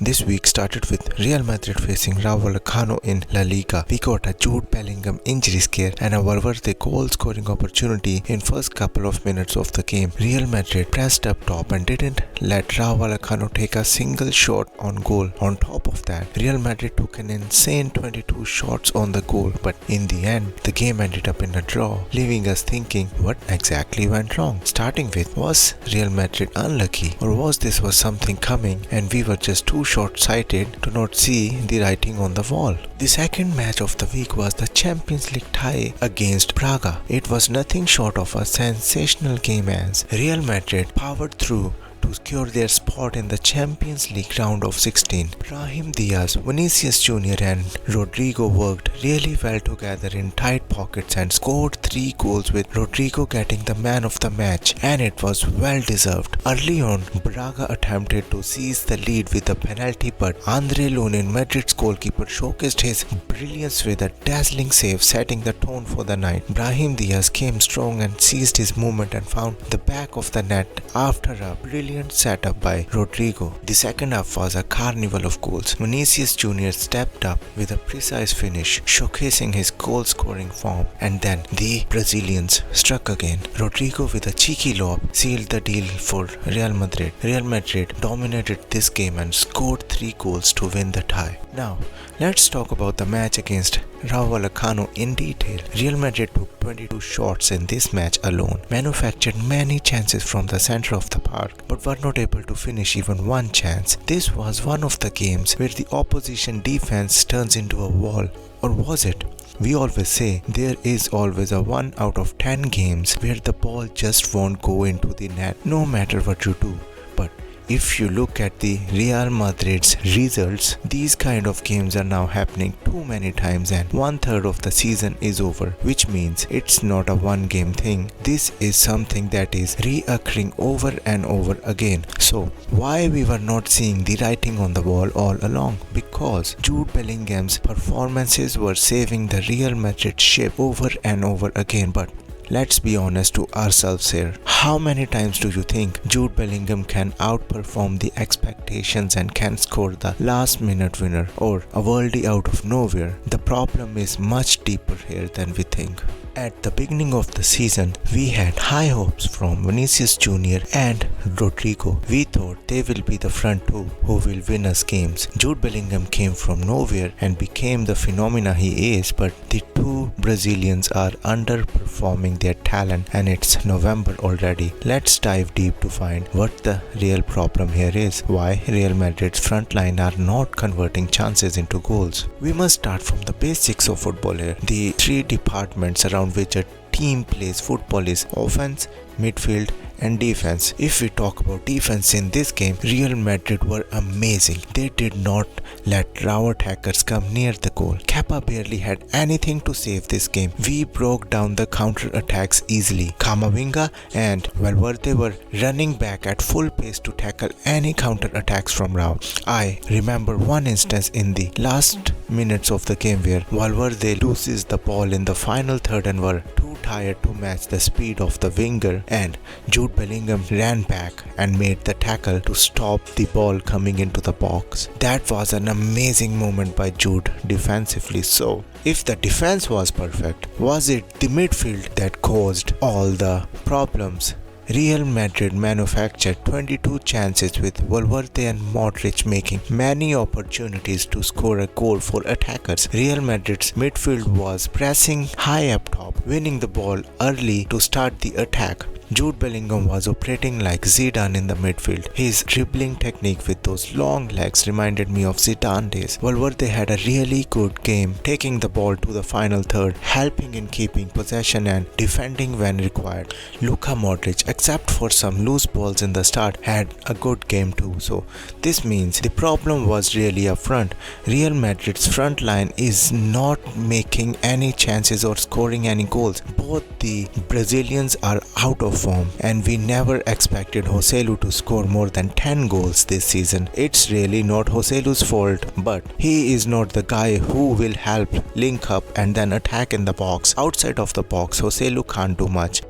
This week started with Real Madrid facing Rayo Vallecano in La Liga. We got a Jude Bellingham injury scare and a Valverde goal-scoring opportunity in first couple of minutes of the game. Real Madrid pressed up top and didn't let Rayo Vallecano take a single shot on goal. On top of that, Real Madrid took an insane 22 shots on the goal, but in the end, the game ended up in a draw, leaving us thinking what exactly went wrong. Starting with, was Real Madrid unlucky, or was this something coming and we were just too short-sighted to not see the writing on the wall? The second match of the week was the Champions League tie against Braga. It was nothing short of a sensational game as Real Madrid powered through to secure their spot in the Champions League round of 16. Brahim Díaz, Vinicius Jr. and Rodrigo worked really well together in tight pockets and scored 3 goals, with Rodrigo getting the man of the match, and it was well deserved. Early on, Braga attempted to seize the lead with a penalty, but Andre Lunin, Madrid's goalkeeper, showcased his brilliance with a dazzling save, setting the tone for the night. Brahim Díaz came strong and seized his moment and found the back of the net after a brilliant setup by Rodrigo. The second half was a carnival of goals. Vinicius Jr. stepped up with a precise finish, showcasing his goal-scoring form, and then the Brazilians struck again. Rodrigo with a cheeky lob sealed the deal for Real Madrid. Real Madrid dominated this game and scored 3 goals to win the tie. Now, let's talk about the match against Rayo Vallecano in detail. Real Madrid took 22 shots in this match alone, manufactured many chances from the center of the park, but were not able to finish even one chance. This was one of the games where the opposition defense turns into a wall. Or was it? We always say there is always a 1 out of 10 games where the ball just won't go into the net no matter what you do. But if you look at the Real Madrid's results, these kind of games are now happening too many times and 1/3 of the season is over, which means it's not a one game thing. This is something that is reoccurring over and over again. So why we were not seeing the writing on the wall all along? Because Jude Bellingham's performances were saving the Real Madrid ship over and over again. But let's be honest to ourselves here. How many times do you think Jude Bellingham can outperform the expectations and can score the last minute winner or a worldie out of nowhere? The problem is much deeper here than we think. At the beginning of the season, we had high hopes from Vinicius Jr. and Rodrigo. We thought they will be the front two who will win us games. Jude Bellingham came from nowhere and became the phenomena he is, but the two Brazilians are underperforming their talent, and it's November already. Let's dive deep to find what the real problem here is, why Real Madrid's front line are not converting chances into goals. We must start from the basics of football here. The 3 departments around which a team plays football is offense, midfield and defense. If we talk about defense in this game, Real Madrid were amazing. They did not let Rayo attackers come near the goal. Kepa barely had anything to save this game. We broke down the counter attacks easily. Camavinga and Valverde were running back at full pace to tackle any counter attacks from Rayo. I remember one instance in the last minutes of the game where Valverde loses the ball in the final third and were too tired to match the speed of the winger, and Jude Bellingham ran back and made the tackle to stop the ball coming into the box. That was an amazing moment by Jude defensively. So, if the defense was perfect, was it the midfield that caused all the problems? Real Madrid manufactured 22 chances with Valverde and Modric making many opportunities to score a goal for attackers. Real Madrid's midfield was pressing high up top, winning the ball early to start the attack. Jude Bellingham was operating like Zidane in the midfield. His dribbling technique with those long legs reminded me of Zidane days. Valverde had a really good game, taking the ball to the final third, helping in keeping possession and defending when required. Luka Modric, except for some loose balls in the start, had a good game too. So this means the problem was really up front. Real Madrid's front line is not making any chances or scoring any goals. Both the Brazilians are out of form, and we never expected Joselu to score more than 10 goals this season. It's really not Joselu's fault, but he is not the guy who will help link up and then attack in the box. Outside of the box, Joselu can't do much.